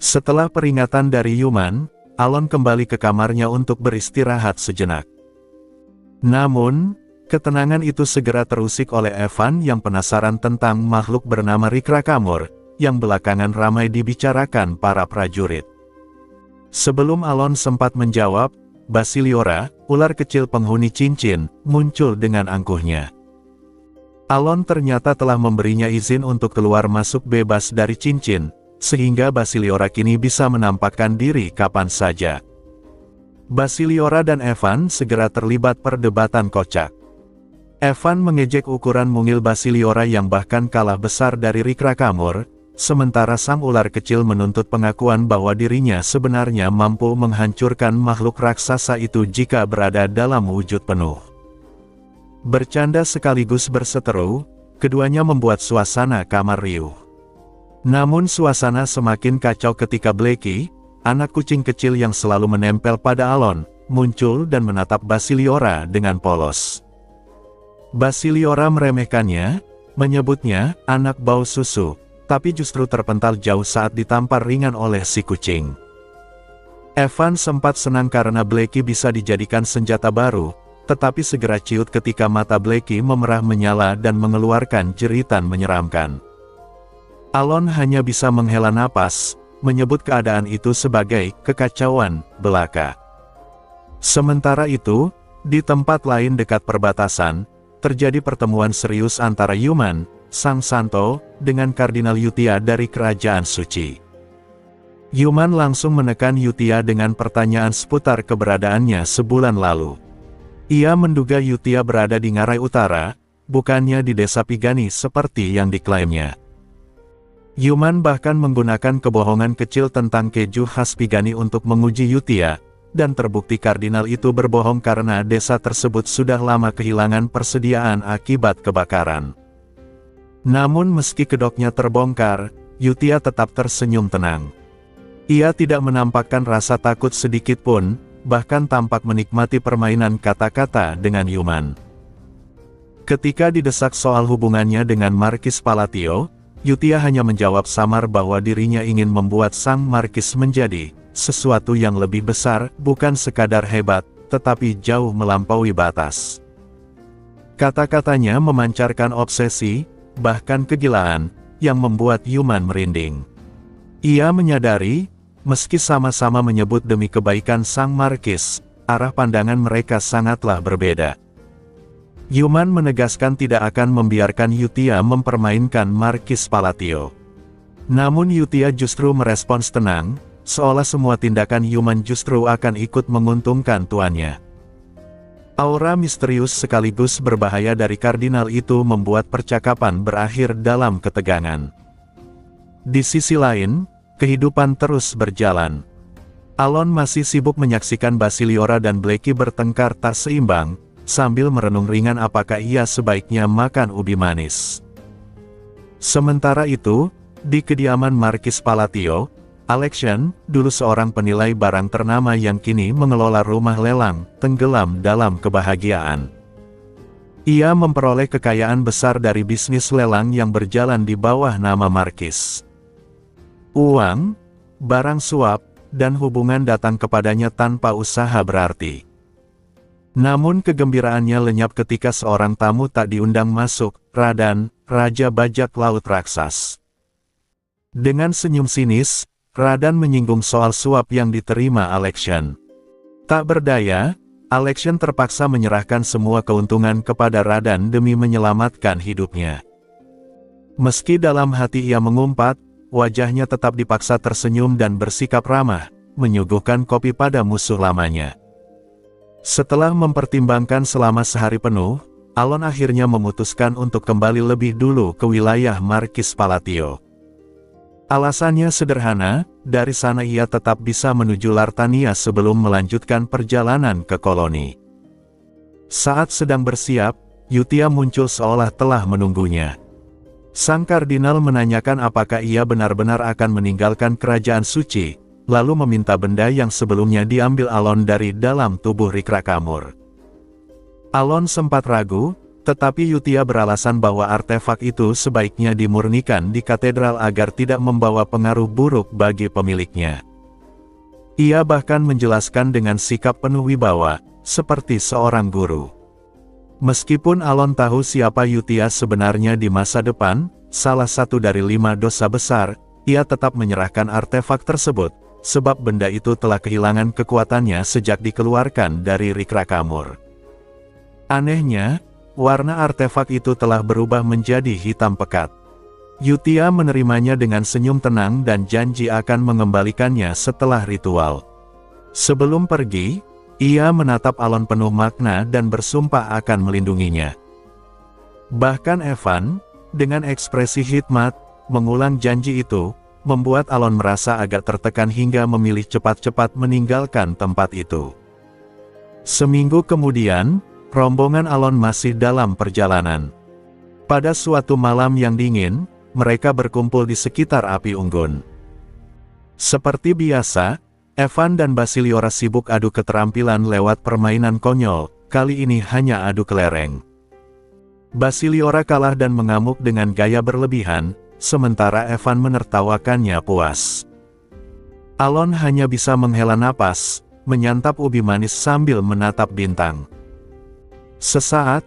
Setelah peringatan dari Yuman, Alon kembali ke kamarnya untuk beristirahat sejenak. Namun, ketenangan itu segera terusik oleh Evan yang penasaran tentang makhluk bernama Rikrakamur, yang belakangan ramai dibicarakan para prajurit. Sebelum Alon sempat menjawab, Basiliora, ular kecil penghuni cincin, muncul dengan angkuhnya. Alon ternyata telah memberinya izin untuk keluar masuk bebas dari cincin, sehingga Basiliora kini bisa menampakkan diri kapan saja. Basiliora dan Evan segera terlibat perdebatan kocak. Evan mengejek ukuran mungil Basiliora yang bahkan kalah besar dari Rikrakamur, sementara sang ular kecil menuntut pengakuan bahwa dirinya sebenarnya mampu menghancurkan makhluk raksasa itu jika berada dalam wujud penuh. Bercanda sekaligus berseteru, keduanya membuat suasana kamar riuh. Namun suasana semakin kacau ketika Blackie, anak kucing kecil yang selalu menempel pada Alon, muncul dan menatap Basiliora dengan polos. Basiliora meremehkannya, menyebutnya anak bau susu, tapi justru terpental jauh saat ditampar ringan oleh si kucing. Evan sempat senang karena Blackie bisa dijadikan senjata baru, tetapi segera ciut ketika mata Blackie memerah menyala dan mengeluarkan jeritan menyeramkan. Alon hanya bisa menghela napas, menyebut keadaan itu sebagai kekacauan belaka. Sementara itu, di tempat lain dekat perbatasan, terjadi pertemuan serius antara Yuman, Sang Santo, dengan Kardinal Yutia dari Kerajaan Suci. Yuman langsung menekan Yutia dengan pertanyaan seputar keberadaannya sebulan lalu. Ia menduga Yutia berada di Ngarai Utara, bukannya di desa Pigani seperti yang diklaimnya. Yuman bahkan menggunakan kebohongan kecil tentang keju khas Pigani untuk menguji Yutia, dan terbukti kardinal itu berbohong karena desa tersebut sudah lama kehilangan persediaan akibat kebakaran. Namun meski kedoknya terbongkar, Yutia tetap tersenyum tenang. Ia tidak menampakkan rasa takut sedikit pun, bahkan tampak menikmati permainan kata-kata dengan Yuman. Ketika didesak soal hubungannya dengan Markis Palatio, Yutia hanya menjawab samar bahwa dirinya ingin membuat sang Markis menjadi sesuatu yang lebih besar, bukan sekadar hebat, tetapi jauh melampaui batas. Kata-katanya memancarkan obsesi, bahkan kegilaan, yang membuat Yuman merinding. Ia menyadari, meski sama-sama menyebut demi kebaikan sang Markis, arah pandangan mereka sangatlah berbeda. Yuman menegaskan tidak akan membiarkan Yutia mempermainkan Markis Palatio. Namun Yutia justru merespons tenang, seolah semua tindakan Yuman justru akan ikut menguntungkan tuannya. Aura misterius sekaligus berbahaya dari kardinal itu membuat percakapan berakhir dalam ketegangan. Di sisi lain, kehidupan terus berjalan. Alon masih sibuk menyaksikan Basiliora dan Blackie bertengkar tak seimbang, sambil merenung ringan apakah ia sebaiknya makan ubi manis. Sementara itu, di kediaman Markis Palatio, Alexian, dulu seorang penilai barang ternama yang kini mengelola rumah lelang, tenggelam dalam kebahagiaan. Ia memperoleh kekayaan besar dari bisnis lelang yang berjalan di bawah nama Markis. Uang, barang suap, dan hubungan datang kepadanya tanpa usaha berarti. Namun kegembiraannya lenyap ketika seorang tamu tak diundang masuk, Radan, Raja Bajak Laut Raksas. Dengan senyum sinis, Radan menyinggung soal suap yang diterima Alexian. Tak berdaya, Alexian terpaksa menyerahkan semua keuntungan kepada Radan demi menyelamatkan hidupnya. Meski dalam hati ia mengumpat, wajahnya tetap dipaksa tersenyum dan bersikap ramah, menyuguhkan kopi pada musuh lamanya. Setelah mempertimbangkan selama sehari penuh, Alon akhirnya memutuskan untuk kembali lebih dulu ke wilayah Markis Palatio. Alasannya sederhana, dari sana ia tetap bisa menuju Lartania sebelum melanjutkan perjalanan ke koloni. Saat sedang bersiap, Yutia muncul seolah telah menunggunya. Sang kardinal menanyakan apakah ia benar-benar akan meninggalkan kerajaan suci, lalu meminta benda yang sebelumnya diambil Alon dari dalam tubuh Rikrakamur. Alon sempat ragu, Tetapi Yutia beralasan bahwa artefak itu sebaiknya dimurnikan di katedral agar tidak membawa pengaruh buruk bagi pemiliknya. Ia bahkan menjelaskan dengan sikap penuh wibawa, seperti seorang guru. Meskipun Alon tahu siapa Yutia sebenarnya di masa depan, salah satu dari 5 dosa besar, ia tetap menyerahkan artefak tersebut, sebab benda itu telah kehilangan kekuatannya sejak dikeluarkan dari Rikrakamur. Anehnya, warna artefak itu telah berubah menjadi hitam pekat. Yutia menerimanya dengan senyum tenang dan janji akan mengembalikannya setelah ritual. Sebelum pergi, ia menatap Alon penuh makna dan bersumpah akan melindunginya. Bahkan Evan, dengan ekspresi hikmat, mengulang janji itu, membuat Alon merasa agak tertekan hingga memilih cepat-cepat meninggalkan tempat itu. Seminggu kemudian, rombongan Alon masih dalam perjalanan. Pada suatu malam yang dingin, mereka berkumpul di sekitar api unggun. Seperti biasa, Evan dan Basiliora sibuk adu keterampilan lewat permainan konyol, kali ini hanya adu kelereng. Basiliora kalah dan mengamuk dengan gaya berlebihan, sementara Evan menertawakannya puas. Alon hanya bisa menghela napas, menyantap ubi manis sambil menatap bintang. Sesaat,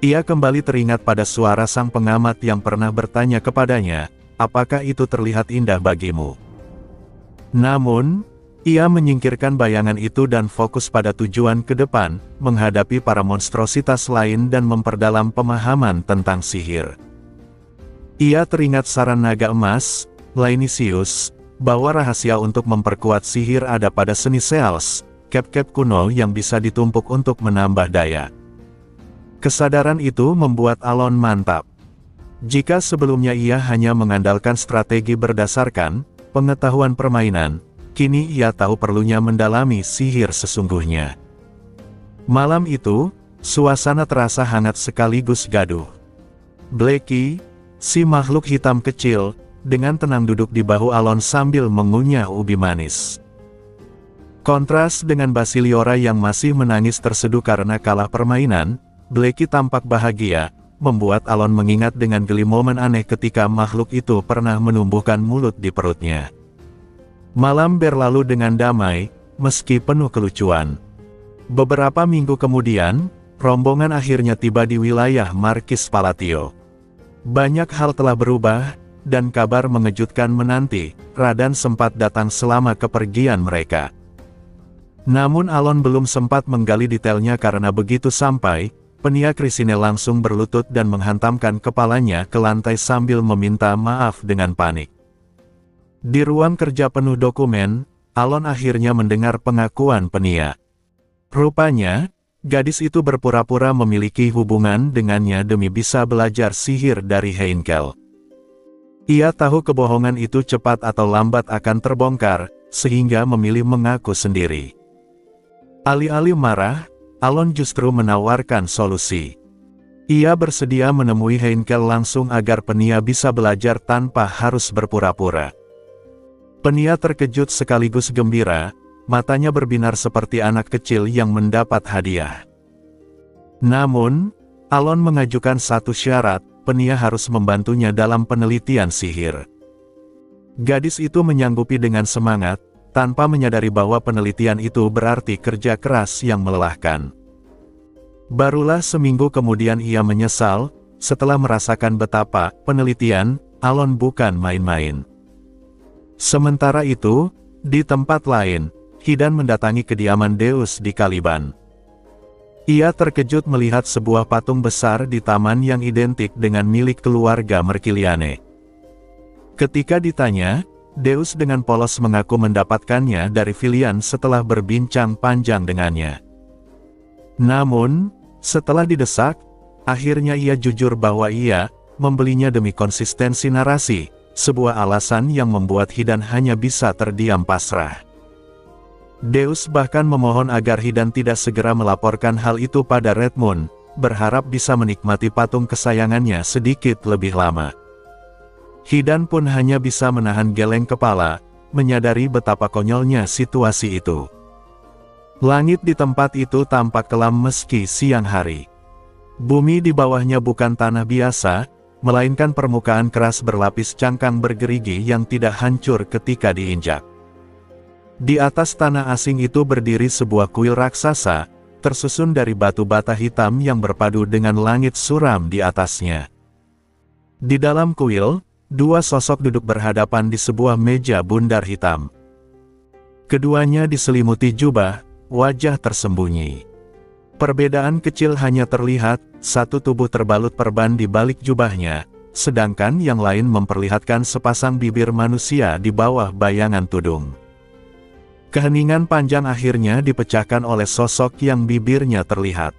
ia kembali teringat pada suara sang pengamat yang pernah bertanya kepadanya, apakah itu terlihat indah bagimu? Namun, ia menyingkirkan bayangan itu dan fokus pada tujuan ke depan, menghadapi para monstrositas lain dan memperdalam pemahaman tentang sihir. Ia teringat saran naga emas, Lainisius, bahwa rahasia untuk memperkuat sihir ada pada seni Seals, kep-kep kuno yang bisa ditumpuk untuk menambah daya. Kesadaran itu membuat Alon mantap. Jika sebelumnya ia hanya mengandalkan strategi berdasarkan pengetahuan permainan, kini ia tahu perlunya mendalami sihir sesungguhnya. Malam itu, suasana terasa hangat sekaligus gaduh. Blackie, si makhluk hitam kecil, dengan tenang duduk di bahu Alon sambil mengunyah ubi manis. Kontras dengan Basiliora yang masih menangis terseduh karena kalah permainan, Blackie tampak bahagia, membuat Alon mengingat dengan geli momen aneh ketika makhluk itu pernah menumbuhkan mulut di perutnya. Malam berlalu dengan damai, meski penuh kelucuan. Beberapa minggu kemudian, rombongan akhirnya tiba di wilayah Markis Palatio. Banyak hal telah berubah, dan kabar mengejutkan menanti. Radan sempat datang selama kepergian mereka. Namun Alon belum sempat menggali detailnya karena begitu sampai, Penia Krisine langsung berlutut dan menghantamkan kepalanya ke lantai sambil meminta maaf dengan panik. Di ruang kerja penuh dokumen, Alon akhirnya mendengar pengakuan Penia. Rupanya, gadis itu berpura-pura memiliki hubungan dengannya demi bisa belajar sihir dari Heinkel. Ia tahu kebohongan itu cepat atau lambat akan terbongkar, sehingga memilih mengaku sendiri. Alih-alih marah, Alon justru menawarkan solusi. Ia bersedia menemui Heinkel langsung agar Penia bisa belajar tanpa harus berpura-pura. Penia terkejut sekaligus gembira, matanya berbinar seperti anak kecil yang mendapat hadiah. Namun, Alon mengajukan satu syarat, Penia harus membantunya dalam penelitian sihir. Gadis itu menyanggupi dengan semangat, tanpa menyadari bahwa penelitian itu berarti kerja keras yang melelahkan. Barulah seminggu kemudian ia menyesal, setelah merasakan betapa penelitian Alon bukan main-main. Sementara itu, di tempat lain, Hidan mendatangi kediaman Deus di Caliban. Ia terkejut melihat sebuah patung besar di taman yang identik dengan milik keluarga Merkiliane. Ketika ditanya, Deus dengan polos mengaku mendapatkannya dari Filian setelah berbincang panjang dengannya. Namun, setelah didesak, akhirnya ia jujur bahwa ia membelinya demi konsistensi narasi, sebuah alasan yang membuat Hidan hanya bisa terdiam pasrah. Deus bahkan memohon agar Hidan tidak segera melaporkan hal itu pada Redmond, berharap bisa menikmati patung kesayangannya sedikit lebih lama. Hidan pun hanya bisa menahan geleng kepala, menyadari betapa konyolnya situasi itu. Langit di tempat itu tampak kelam meski siang hari. Bumi di bawahnya bukan tanah biasa, melainkan permukaan keras berlapis cangkang bergerigi yang tidak hancur ketika diinjak. Di atas tanah asing itu berdiri sebuah kuil raksasa, tersusun dari batu bata hitam yang berpadu dengan langit suram di atasnya. Di dalam kuil, dua sosok duduk berhadapan di sebuah meja bundar hitam. Keduanya diselimuti jubah, wajah tersembunyi. Perbedaan kecil hanya terlihat, satu tubuh terbalut perban di balik jubahnya, sedangkan yang lain memperlihatkan sepasang bibir manusia di bawah bayangan tudung. Keheningan panjang akhirnya dipecahkan oleh sosok yang bibirnya terlihat.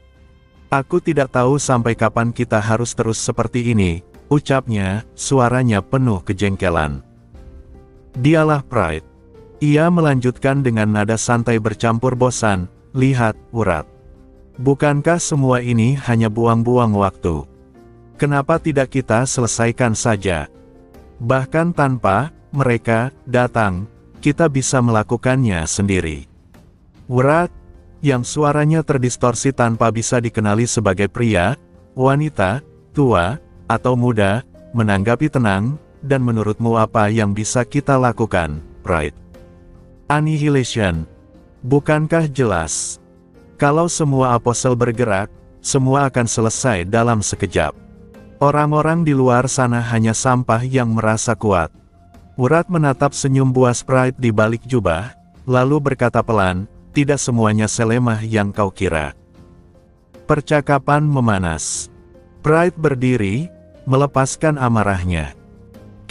"Aku tidak tahu sampai kapan kita harus terus seperti ini," ucapnya, suaranya penuh kejengkelan. "Dialah Pride." Ia melanjutkan dengan nada santai bercampur bosan, "Lihat, Urat. Bukankah semua ini hanya buang-buang waktu? Kenapa tidak kita selesaikan saja? Bahkan tanpa mereka datang, kita bisa melakukannya sendiri." Urat, yang suaranya terdistorsi tanpa bisa dikenali sebagai pria, wanita, tua, atau muda, menanggapi tenang, "Dan menurutmu apa yang bisa kita lakukan, Pride?" "Annihilation. Bukankah jelas? Kalau semua apostel bergerak, semua akan selesai dalam sekejap. Orang-orang di luar sana hanya sampah yang merasa kuat." Urat menatap senyum buas Pride di balik jubah, lalu berkata pelan, "Tidak semuanya selemah yang kau kira." Percakapan memanas. Pride berdiri, melepaskan amarahnya.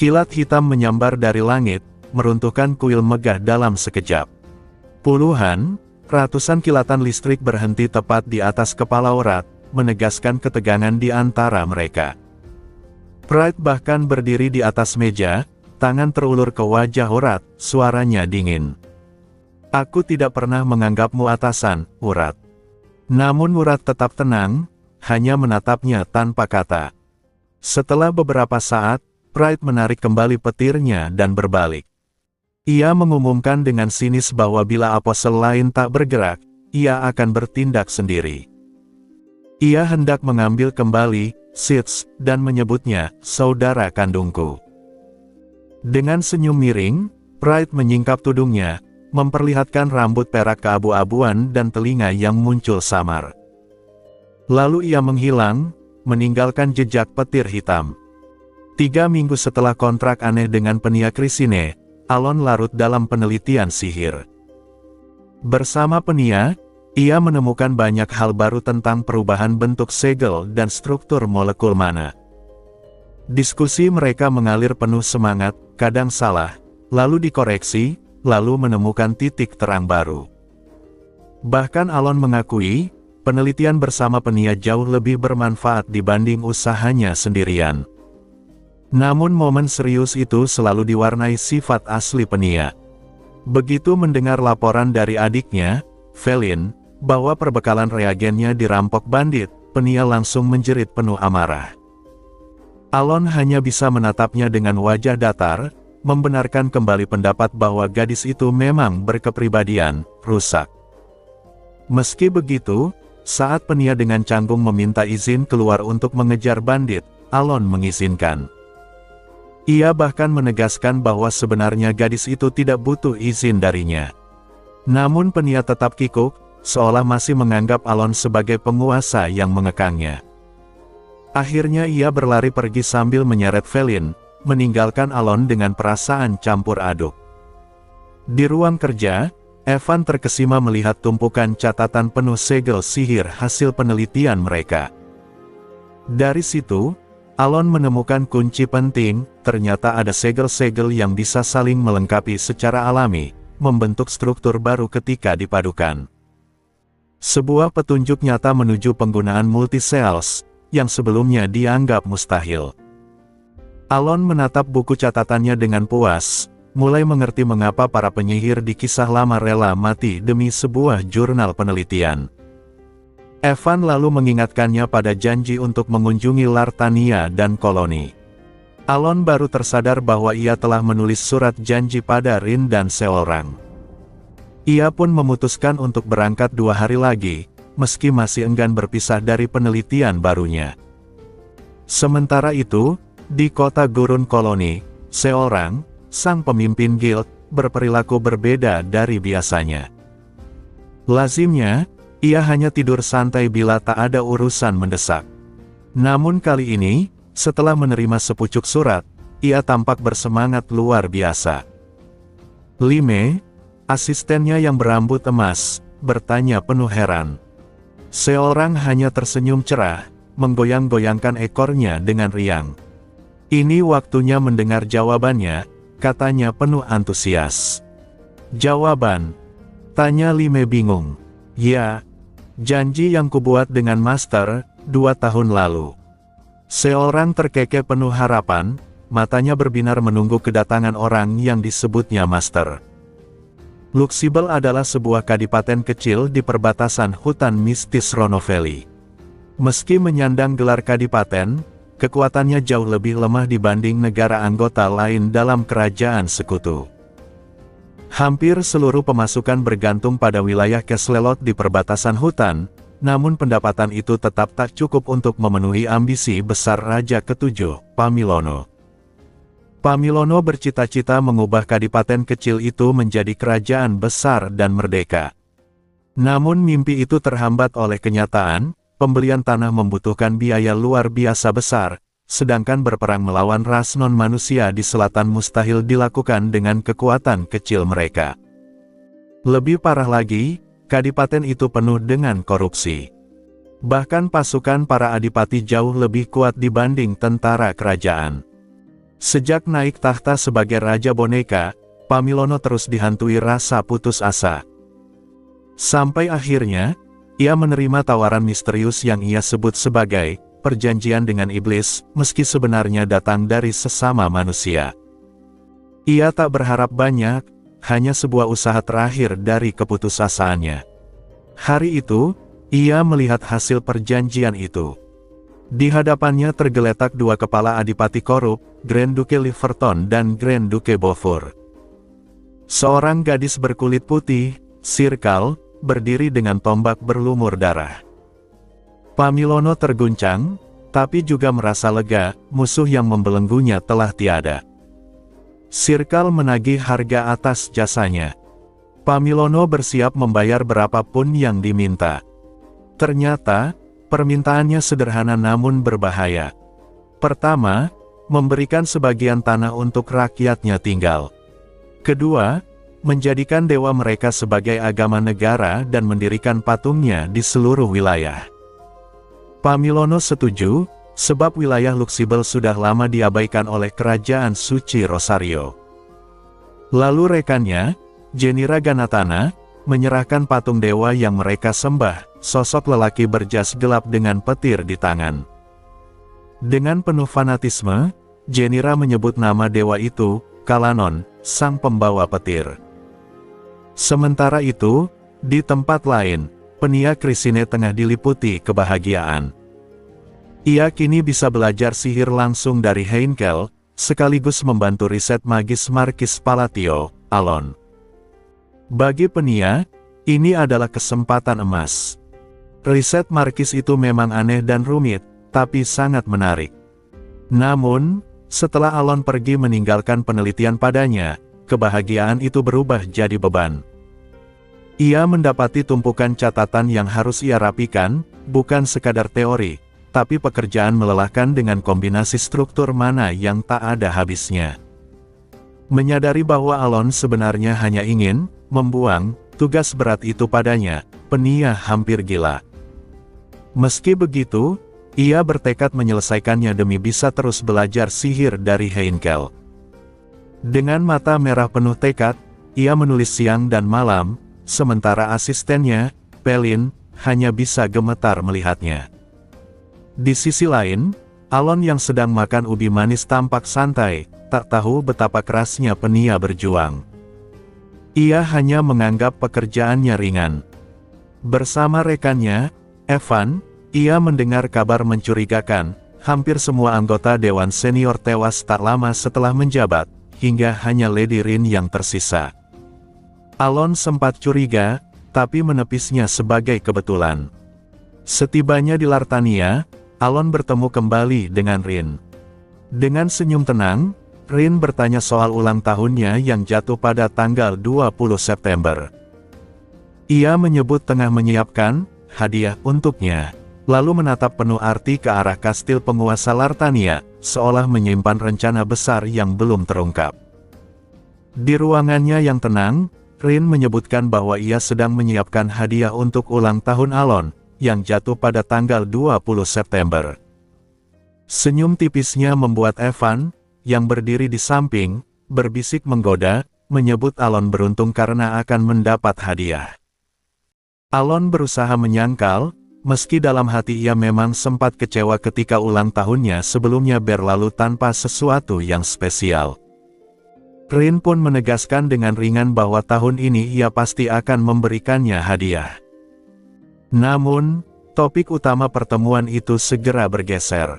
Kilat hitam menyambar dari langit, meruntuhkan kuil megah dalam sekejap. Puluhan, ratusan kilatan listrik berhenti tepat di atas kepala Urat, menegaskan ketegangan di antara mereka. Pride bahkan berdiri di atas meja, tangan terulur ke wajah Urat, suaranya dingin. "Aku tidak pernah menganggapmu atasan, Urat." Namun Urat tetap tenang, hanya menatapnya tanpa kata. Setelah beberapa saat, Pride menarik kembali petirnya dan berbalik. Ia mengumumkan dengan sinis bahwa bila apostel lain tak bergerak, ia akan bertindak sendiri. Ia hendak mengambil kembali Sith dan menyebutnya, "Saudara kandungku." Dengan senyum miring, Pride menyingkap tudungnya, memperlihatkan rambut perak keabu-abuan dan telinga yang muncul samar. Lalu ia menghilang, meninggalkan jejak petir hitam. 3 minggu setelah kontrak aneh dengan Penia Crisine, Alon larut dalam penelitian sihir. Bersama Penia, ia menemukan banyak hal baru tentang perubahan bentuk segel dan struktur molekul mana. Diskusi mereka mengalir penuh semangat, kadang salah, lalu dikoreksi, lalu menemukan titik terang baru. Bahkan Alon mengakui, penelitian bersama Penia jauh lebih bermanfaat dibanding usahanya sendirian. Namun momen serius itu selalu diwarnai sifat asli Penia. Begitu mendengar laporan dari adiknya, Felin, bahwa perbekalan reagennya dirampok bandit, Penia langsung menjerit penuh amarah. Alon hanya bisa menatapnya dengan wajah datar, membenarkan kembali pendapat bahwa gadis itu memang berkepribadian rusak. Meski begitu, saat Penia dengan canggung meminta izin keluar untuk mengejar bandit, Alon mengizinkan. Ia bahkan menegaskan bahwa sebenarnya gadis itu tidak butuh izin darinya. Namun Penia tetap kikuk, seolah masih menganggap Alon sebagai penguasa yang mengekangnya. Akhirnya ia berlari pergi sambil menyeret Felin, meninggalkan Alon dengan perasaan campur aduk. Di ruang kerja, Evan terkesima melihat tumpukan catatan penuh segel sihir hasil penelitian mereka. Dari situ, Alon menemukan kunci penting, ternyata ada segel-segel yang bisa saling melengkapi secara alami, membentuk struktur baru ketika dipadukan. Sebuah petunjuk nyata menuju penggunaan multi-cells, yang sebelumnya dianggap mustahil. Alon menatap buku catatannya dengan puas, mulai mengerti mengapa para penyihir di kisah lama rela mati demi sebuah jurnal penelitian. Evan lalu mengingatkannya pada janji untuk mengunjungi Lartania dan koloni. Alon baru tersadar bahwa ia telah menulis surat janji pada Rin dan Seolrang. Ia pun memutuskan untuk berangkat 2 hari lagi, meski masih enggan berpisah dari penelitian barunya. Sementara itu, di kota gurun koloni, seorang, sang pemimpin guild, berperilaku berbeda dari biasanya. Lazimnya, ia hanya tidur santai bila tak ada urusan mendesak. Namun kali ini, setelah menerima sepucuk surat, ia tampak bersemangat luar biasa. Lime, asistennya yang berambut emas, bertanya penuh heran. Seorang hanya tersenyum cerah, menggoyang-goyangkan ekornya dengan riang. Ini waktunya mendengar jawabannya, katanya penuh antusias. Jawaban? Tanya Lime bingung. Ya, janji yang kubuat dengan Master, 2 tahun lalu. Seorang terkekeh penuh harapan, matanya berbinar menunggu kedatangan orang yang disebutnya Master. Luxibel adalah sebuah kadipaten kecil di perbatasan hutan mistis Rono Valley. Meski menyandang gelar kadipaten, kekuatannya jauh lebih lemah dibanding negara anggota lain dalam kerajaan sekutu. Hampir seluruh pemasukan bergantung pada wilayah Keslelot di perbatasan hutan, namun pendapatan itu tetap tak cukup untuk memenuhi ambisi besar Raja Ketujuh, Pamilono. Pamilono bercita-cita mengubah kadipaten kecil itu menjadi kerajaan besar dan merdeka. Namun mimpi itu terhambat oleh kenyataan, pembelian tanah membutuhkan biaya luar biasa besar, sedangkan berperang melawan ras non-manusia di selatan mustahil dilakukan dengan kekuatan kecil mereka. Lebih parah lagi, kadipaten itu penuh dengan korupsi. Bahkan pasukan para adipati jauh lebih kuat dibanding tentara kerajaan. Sejak naik tahta sebagai Raja Boneka, Pamilono terus dihantui rasa putus asa. Sampai akhirnya, ia menerima tawaran misterius yang ia sebut sebagai perjanjian dengan iblis, meski sebenarnya datang dari sesama manusia. Ia tak berharap banyak, hanya sebuah usaha terakhir dari keputusasaannya. Hari itu, ia melihat hasil perjanjian itu. Di hadapannya tergeletak 2 kepala adipati korup, Grand Duke Liverton dan Grand Duke Beaufort. Seorang gadis berkulit putih, Sirkal, berdiri dengan tombak berlumur darah. Pamilono terguncang, tapi juga merasa lega, musuh yang membelenggunya telah tiada. Sirkal menagih harga atas jasanya. Pamilono bersiap membayar berapapun yang diminta. Ternyata, permintaannya sederhana namun berbahaya. Pertama, memberikan sebagian tanah untuk rakyatnya tinggal. Kedua, menjadikan dewa mereka sebagai agama negara dan mendirikan patungnya di seluruh wilayah. Pamilono setuju, sebab wilayah Luxibel sudah lama diabaikan oleh kerajaan suci Rosario. Lalu rekannya, Jenira Ganatana, menyerahkan patung dewa yang mereka sembah, sosok lelaki berjas gelap dengan petir di tangan. Dengan penuh fanatisme, Jenira menyebut nama dewa itu, Kalanon, sang pembawa petir. Sementara itu, di tempat lain, Penia Krisine tengah diliputi kebahagiaan. Ia kini bisa belajar sihir langsung dari Heinkel, sekaligus membantu riset magis Markis Palatio, Alon. Bagi Penia, ini adalah kesempatan emas. Riset Markis itu memang aneh dan rumit, tapi sangat menarik. Namun, setelah Alon pergi meninggalkan penelitian padanya, kebahagiaan itu berubah jadi beban. Ia mendapati tumpukan catatan yang harus ia rapikan, bukan sekadar teori, tapi pekerjaan melelahkan dengan kombinasi struktur mana yang tak ada habisnya. Menyadari bahwa Alon sebenarnya hanya ingin membuang tugas berat itu padanya, Penia hampir gila. Meski begitu, ia bertekad menyelesaikannya demi bisa terus belajar sihir dari Heinkel. Dengan mata merah penuh tekad, ia menulis siang dan malam, sementara asistennya, Pelin, hanya bisa gemetar melihatnya. Di sisi lain, Alon yang sedang makan ubi manis tampak santai, tak tahu betapa kerasnya Penia berjuang. Ia hanya menganggap pekerjaannya ringan. Bersama rekannya, Evan, ia mendengar kabar mencurigakan, hampir semua anggota Dewan Senior tewas tak lama setelah menjabat, hingga hanya Lady Rin yang tersisa. Alon sempat curiga, tapi menepisnya sebagai kebetulan. Setibanya di Lartania, Alon bertemu kembali dengan Rin. Dengan senyum tenang, Rin bertanya soal ulang tahunnya yang jatuh pada tanggal 20 September. Ia menyebut tengah menyiapkan hadiah untuknya, lalu menatap penuh arti ke arah kastil penguasa Lartania, seolah menyimpan rencana besar yang belum terungkap. Di ruangannya yang tenang, Rin menyebutkan bahwa ia sedang menyiapkan hadiah untuk ulang tahun Alon, yang jatuh pada tanggal 20 September. Senyum tipisnya membuat Evan, yang berdiri di samping, berbisik menggoda, menyebut Alon beruntung karena akan mendapat hadiah. Alon berusaha menyangkal, meski dalam hati ia memang sempat kecewa ketika ulang tahunnya sebelumnya berlalu tanpa sesuatu yang spesial. Rin pun menegaskan dengan ringan bahwa tahun ini ia pasti akan memberikannya hadiah. Namun, topik utama pertemuan itu segera bergeser.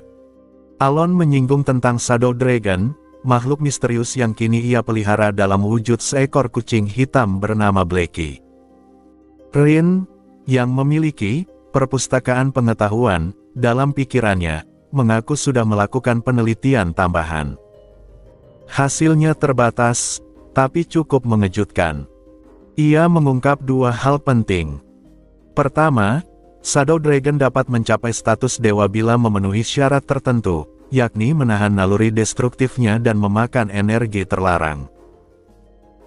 Alon menyinggung tentang Shadow Dragon, makhluk misterius yang kini ia pelihara dalam wujud seekor kucing hitam bernama Blackie. Rin, yang memiliki perpustakaan pengetahuan dalam pikirannya, mengaku sudah melakukan penelitian tambahan. Hasilnya terbatas, tapi cukup mengejutkan. Ia mengungkap dua hal penting. Pertama, Shadow Dragon dapat mencapai status dewa bila memenuhi syarat tertentu, yakni menahan naluri destruktifnya dan memakan energi terlarang.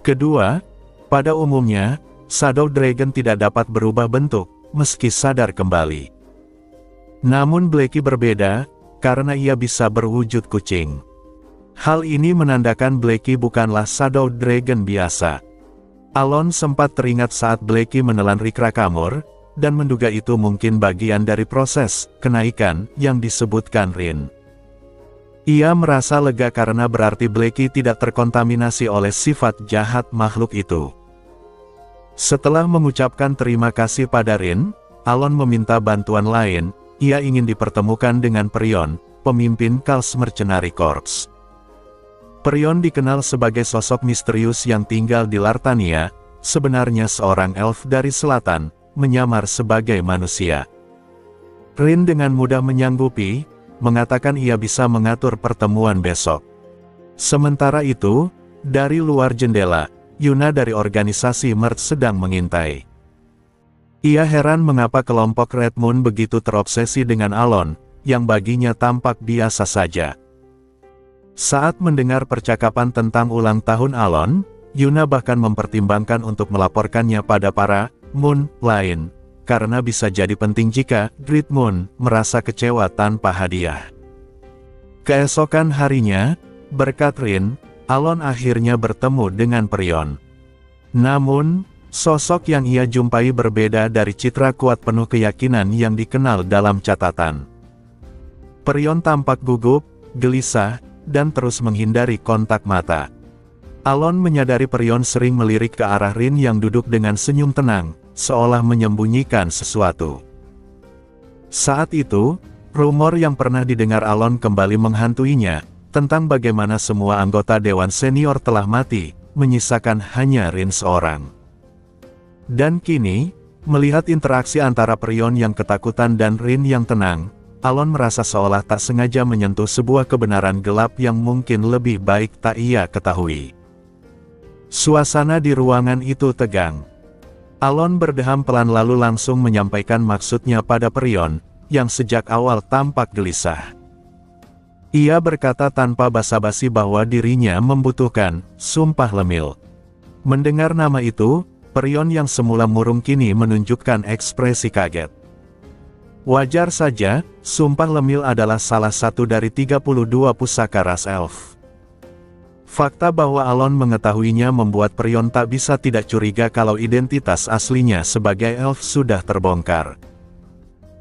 Kedua, pada umumnya, Shadow Dragon tidak dapat berubah bentuk, meski sadar kembali. Namun Blackie berbeda, karena ia bisa berwujud kucing. Hal ini menandakan Blackie bukanlah Shadow Dragon biasa. Alon sempat teringat saat Blackie menelan Rikra Kamur, dan menduga itu mungkin bagian dari proses kenaikan yang disebutkan Rin. Ia merasa lega karena berarti Blackie tidak terkontaminasi oleh sifat jahat makhluk itu. Setelah mengucapkan terima kasih pada Rin, Alon meminta bantuan lain. Ia ingin dipertemukan dengan Prion, pemimpin Khals Mercenary Corps. Prion dikenal sebagai sosok misterius yang tinggal di Lartania, sebenarnya seorang elf dari selatan, menyamar sebagai manusia. Rin dengan mudah menyanggupi, mengatakan ia bisa mengatur pertemuan besok. Sementara itu, dari luar jendela, Yuna dari organisasi Mert sedang mengintai. Ia heran mengapa kelompok Red Moon begitu terobsesi dengan Alon, yang baginya tampak biasa saja. Saat mendengar percakapan tentang ulang tahun Alon, Yuna bahkan mempertimbangkan untuk melaporkannya pada para Moon lain, karena bisa jadi penting jika Great Moon merasa kecewa tanpa hadiah. Keesokan harinya, berkat Rin, Alon akhirnya bertemu dengan Prion. Namun, sosok yang ia jumpai berbeda dari citra kuat penuh keyakinan yang dikenal dalam catatan. Prion tampak gugup, gelisah, dan terus menghindari kontak mata. Alon menyadari Prion sering melirik ke arah Rin yang duduk dengan senyum tenang, seolah menyembunyikan sesuatu. Saat itu, rumor yang pernah didengar Alon kembali menghantuinya, tentang bagaimana semua anggota Dewan Senior telah mati, menyisakan hanya Rin seorang. Dan kini, melihat interaksi antara Prion yang ketakutan dan Rin yang tenang, Alon merasa seolah tak sengaja menyentuh sebuah kebenaran gelap yang mungkin lebih baik tak ia ketahui. Suasana di ruangan itu tegang. Alon berdeham pelan lalu langsung menyampaikan maksudnya pada Prion, yang sejak awal tampak gelisah. Ia berkata tanpa basa-basi bahwa dirinya membutuhkan Sumpah Lemil. Mendengar nama itu, Prion yang semula murung kini menunjukkan ekspresi kaget. Wajar saja, Sumpah Lemil adalah salah satu dari 32 pusaka ras elf. Fakta bahwa Alon mengetahuinya membuat Prion tak bisa tidak curiga kalau identitas aslinya sebagai elf sudah terbongkar.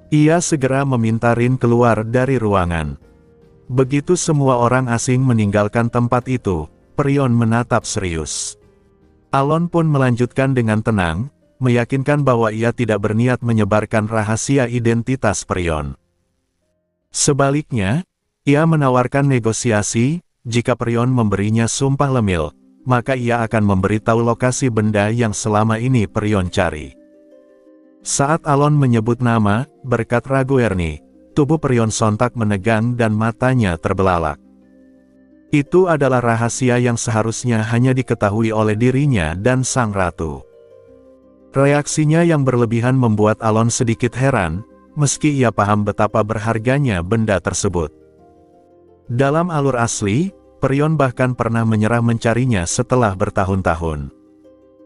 Ia segera meminta Rin keluar dari ruangan. Begitu semua orang asing meninggalkan tempat itu, Prion menatap serius. Alon pun melanjutkan dengan tenang, meyakinkan bahwa ia tidak berniat menyebarkan rahasia identitas Prion. Sebaliknya, ia menawarkan negosiasi, jika Prion memberinya Sumpah Lemil, maka ia akan memberitahu lokasi benda yang selama ini Prion cari. Saat Alon menyebut nama, berkat Raguerni, tubuh Prion sontak menegang dan matanya terbelalak. Itu adalah rahasia yang seharusnya hanya diketahui oleh dirinya dan sang ratu. Reaksinya yang berlebihan membuat Alon sedikit heran, meski ia paham betapa berharganya benda tersebut. Dalam alur asli, Prion bahkan pernah menyerah mencarinya setelah bertahun-tahun.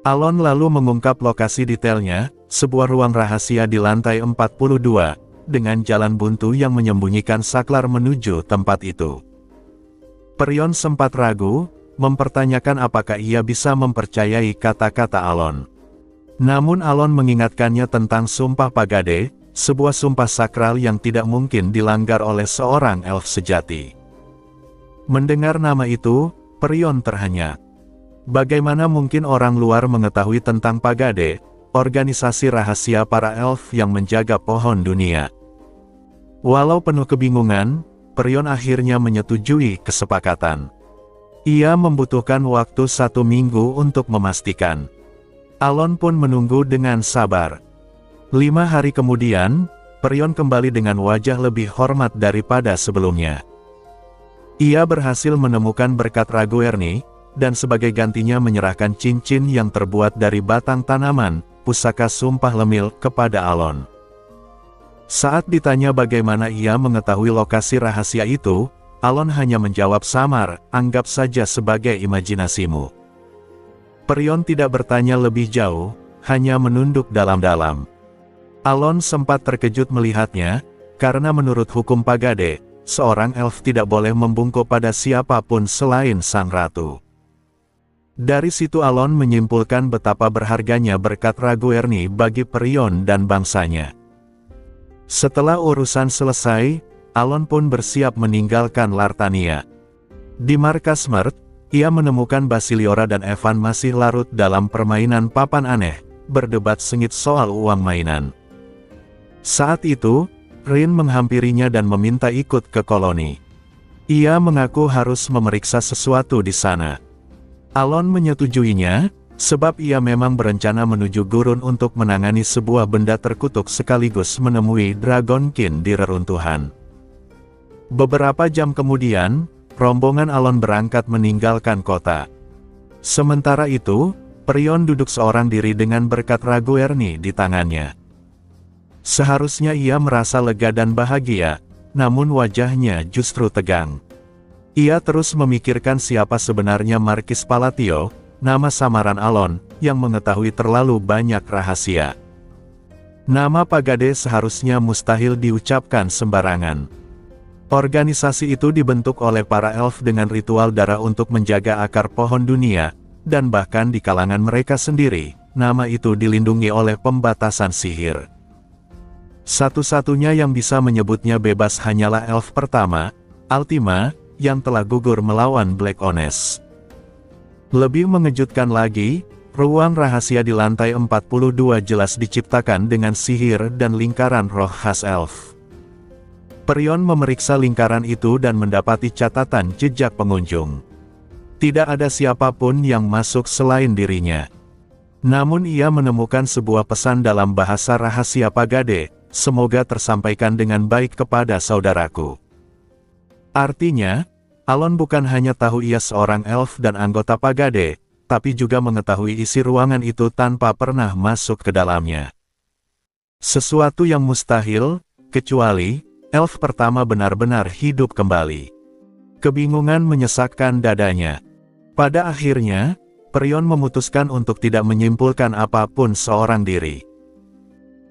Alon lalu mengungkap lokasi detailnya, sebuah ruang rahasia di lantai 42, dengan jalan buntu yang menyembunyikan saklar menuju tempat itu. Prion sempat ragu, mempertanyakan apakah ia bisa mempercayai kata-kata Alon. Namun Alon mengingatkannya tentang Sumpah Pagade, sebuah sumpah sakral yang tidak mungkin dilanggar oleh seorang elf sejati. Mendengar nama itu, Prion terhenyak. Bagaimana mungkin orang luar mengetahui tentang Pagade, organisasi rahasia para elf yang menjaga pohon dunia? Walau penuh kebingungan, Prion akhirnya menyetujui kesepakatan. Ia membutuhkan waktu 1 minggu untuk memastikan. Alon pun menunggu dengan sabar. 5 hari kemudian, Prion kembali dengan wajah lebih hormat daripada sebelumnya. Ia berhasil menemukan berkat Raguerni, dan sebagai gantinya menyerahkan cincin yang terbuat dari batang tanaman, pusaka sumpah lemil, kepada Alon. Saat ditanya bagaimana ia mengetahui lokasi rahasia itu, Alon hanya menjawab samar, anggap saja sebagai imajinasimu. Prion tidak bertanya lebih jauh, hanya menunduk dalam-dalam. Alon sempat terkejut melihatnya, karena menurut hukum Pagade, seorang elf tidak boleh membungkuk pada siapapun selain sang ratu. Dari situ Alon menyimpulkan betapa berharganya berkat Raguerni bagi Prion dan bangsanya. Setelah urusan selesai, Alon pun bersiap meninggalkan Lartania. Di markas Mert, ia menemukan Basiliora dan Evan masih larut dalam permainan papan aneh, berdebat sengit soal uang mainan. Saat itu, Rin menghampirinya dan meminta ikut ke koloni. Ia mengaku harus memeriksa sesuatu di sana. Alon menyetujuinya, sebab ia memang berencana menuju gurun untuk menangani sebuah benda terkutuk sekaligus menemui Dragonkin di reruntuhan. Beberapa jam kemudian, rombongan Alon berangkat meninggalkan kota. Sementara itu, Prion duduk seorang diri dengan berkat Raguerni di tangannya. Seharusnya ia merasa lega dan bahagia, namun wajahnya justru tegang. Ia terus memikirkan siapa sebenarnya Markis Palatio, nama samaran Alon, yang mengetahui terlalu banyak rahasia. Nama Pagade seharusnya mustahil diucapkan sembarangan. Organisasi itu dibentuk oleh para elf dengan ritual darah untuk menjaga akar pohon dunia, dan bahkan di kalangan mereka sendiri, nama itu dilindungi oleh pembatasan sihir. Satu-satunya yang bisa menyebutnya bebas hanyalah elf pertama, Altima, yang telah gugur melawan Black Ones. Lebih mengejutkan lagi, ruang rahasia di lantai 42 jelas diciptakan dengan sihir dan lingkaran roh khas elf. Prion memeriksa lingkaran itu dan mendapati catatan jejak pengunjung. Tidak ada siapapun yang masuk selain dirinya. Namun ia menemukan sebuah pesan dalam bahasa rahasia Pagade, semoga tersampaikan dengan baik kepada saudaraku. Artinya, Alon bukan hanya tahu ia seorang elf dan anggota Pagade, tapi juga mengetahui isi ruangan itu tanpa pernah masuk ke dalamnya. Sesuatu yang mustahil, kecuali elf pertama benar-benar hidup kembali. Kebingungan menyesakkan dadanya. Pada akhirnya, Prion memutuskan untuk tidak menyimpulkan apapun seorang diri.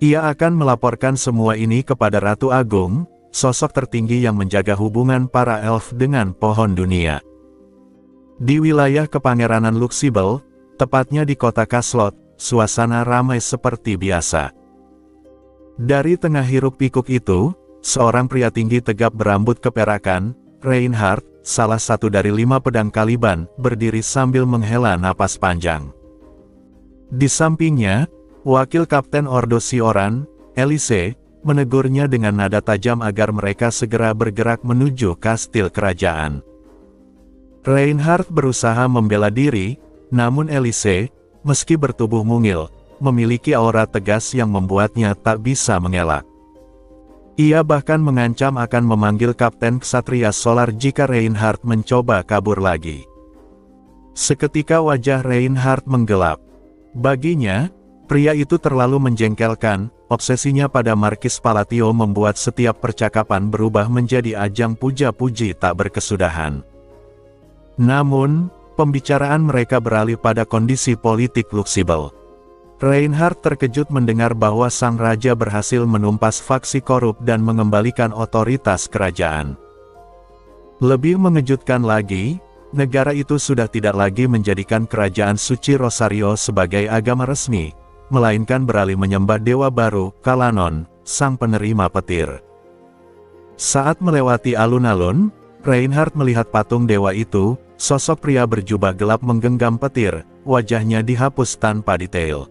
Ia akan melaporkan semua ini kepada Ratu Agung, sosok tertinggi yang menjaga hubungan para elf dengan pohon dunia. Di wilayah Kepangeranan Luxibel, tepatnya di kota Kaslot, suasana ramai seperti biasa. Dari tengah hiruk-pikuk itu, seorang pria tinggi tegap berambut keperakan, Reinhardt, salah satu dari 5 pedang Caliban, berdiri sambil menghela napas panjang. Di sampingnya, wakil Kapten Ordo Sioran, Elise, menegurnya dengan nada tajam agar mereka segera bergerak menuju kastil kerajaan. Reinhardt berusaha membela diri, namun Elise, meski bertubuh mungil, memiliki aura tegas yang membuatnya tak bisa mengelak. Ia bahkan mengancam akan memanggil Kapten Ksatria Solar jika Reinhardt mencoba kabur lagi. Seketika wajah Reinhardt menggelap. Baginya, pria itu terlalu menjengkelkan, obsesinya pada Markis Palatio membuat setiap percakapan berubah menjadi ajang puja-puji tak berkesudahan. Namun, pembicaraan mereka beralih pada kondisi politik Luxibel. Reinhardt terkejut mendengar bahwa sang raja berhasil menumpas faksi korup dan mengembalikan otoritas kerajaan. Lebih mengejutkan lagi, negara itu sudah tidak lagi menjadikan kerajaan suci Rosario sebagai agama resmi, melainkan beralih menyembah dewa baru, Kalanon, sang penerima petir. Saat melewati alun-alun, Reinhardt melihat patung dewa itu, sosok pria berjubah gelap menggenggam petir, wajahnya dihapus tanpa detail.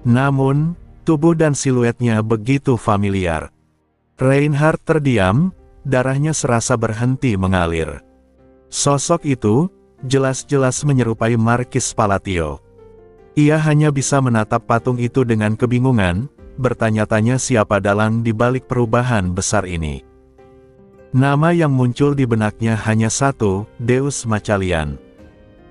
Namun, tubuh dan siluetnya begitu familiar. Reinhardt terdiam, darahnya serasa berhenti mengalir. Sosok itu, jelas-jelas menyerupai Markis Palatio. Ia hanya bisa menatap patung itu dengan kebingungan, bertanya-tanya siapa dalang di balik perubahan besar ini. Nama yang muncul di benaknya hanya satu, Deus Machalian.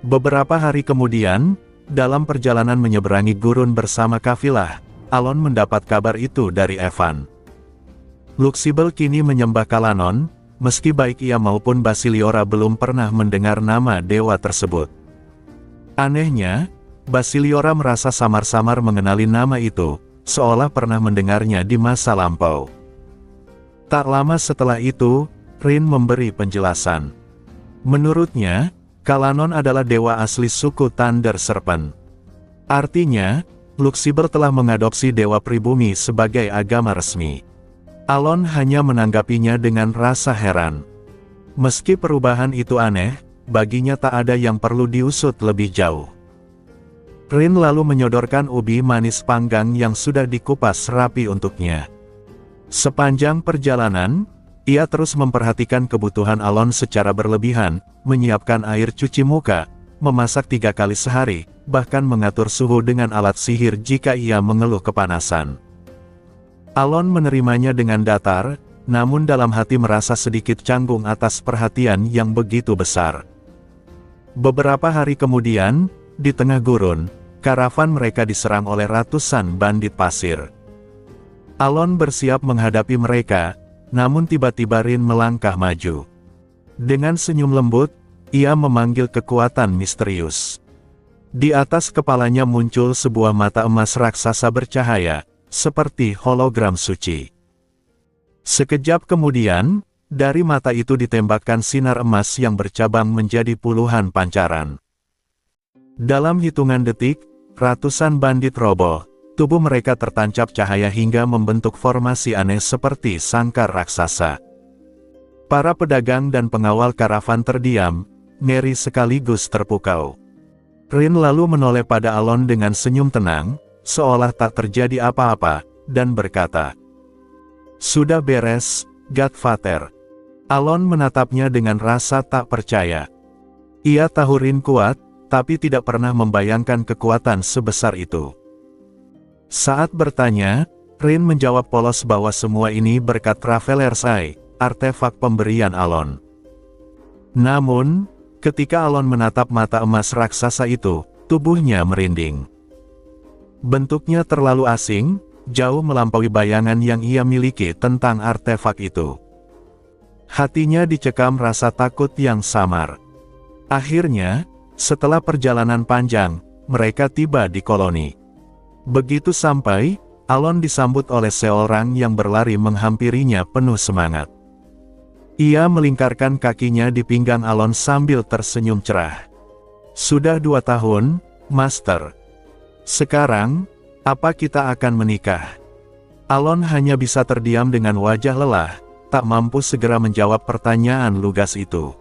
Beberapa hari kemudian, dalam perjalanan menyeberangi gurun bersama kafilah, Alon mendapat kabar itu dari Evan. Luxibel kini menyembah Kalanon, meski baik ia maupun Basiliora belum pernah mendengar nama dewa tersebut. Anehnya, Basiliora merasa samar-samar mengenali nama itu, seolah pernah mendengarnya di masa lampau. Tak lama setelah itu, Rin memberi penjelasan. Menurutnya, Kalanon adalah dewa asli suku Thunder Serpent. Artinya, Luxibel telah mengadopsi dewa pribumi sebagai agama resmi. Alon hanya menanggapinya dengan rasa heran. Meski perubahan itu aneh, baginya tak ada yang perlu diusut lebih jauh. Rin lalu menyodorkan ubi manis panggang yang sudah dikupas rapi untuknya. Sepanjang perjalanan, ia terus memperhatikan kebutuhan Alon secara berlebihan, menyiapkan air cuci muka, memasak 3 kali sehari, bahkan mengatur suhu dengan alat sihir jika ia mengeluh kepanasan. Alon menerimanya dengan datar, namun dalam hati merasa sedikit canggung atas perhatian yang begitu besar. Beberapa hari kemudian, di tengah gurun, karavan mereka diserang oleh ratusan bandit pasir. Alon bersiap menghadapi mereka, namun tiba-tiba Rin melangkah maju. Dengan senyum lembut, ia memanggil kekuatan misterius. Di atas kepalanya muncul sebuah mata emas raksasa bercahaya, seperti hologram suci. Sekejap kemudian, dari mata itu ditembakkan sinar emas yang bercabang menjadi puluhan pancaran. Dalam hitungan detik, ratusan bandit roboh. Tubuh mereka tertancap cahaya hingga membentuk formasi aneh seperti sangkar raksasa. Para pedagang dan pengawal karavan terdiam, ngeri sekaligus terpukau. Rin lalu menoleh pada Alon dengan senyum tenang, seolah tak terjadi apa-apa, dan berkata, "Sudah beres, Godfather." Alon menatapnya dengan rasa tak percaya. Ia tahu Rin kuat, tapi tidak pernah membayangkan kekuatan sebesar itu. Saat bertanya, Rin menjawab polos bahwa semua ini berkat Traveler's Eye, artefak pemberian Alon. Namun, ketika Alon menatap mata emas raksasa itu, tubuhnya merinding. Bentuknya terlalu asing, jauh melampaui bayangan yang ia miliki tentang artefak itu. Hatinya dicekam rasa takut yang samar. Akhirnya, setelah perjalanan panjang, mereka tiba di koloni. Begitu sampai, Alon disambut oleh seorang yang berlari menghampirinya penuh semangat. Ia melingkarkan kakinya di pinggang Alon sambil tersenyum cerah. "Sudah 2 tahun, Master. Sekarang, apa kita akan menikah?" Alon hanya bisa terdiam dengan wajah lelah, tak mampu segera menjawab pertanyaan lugas itu.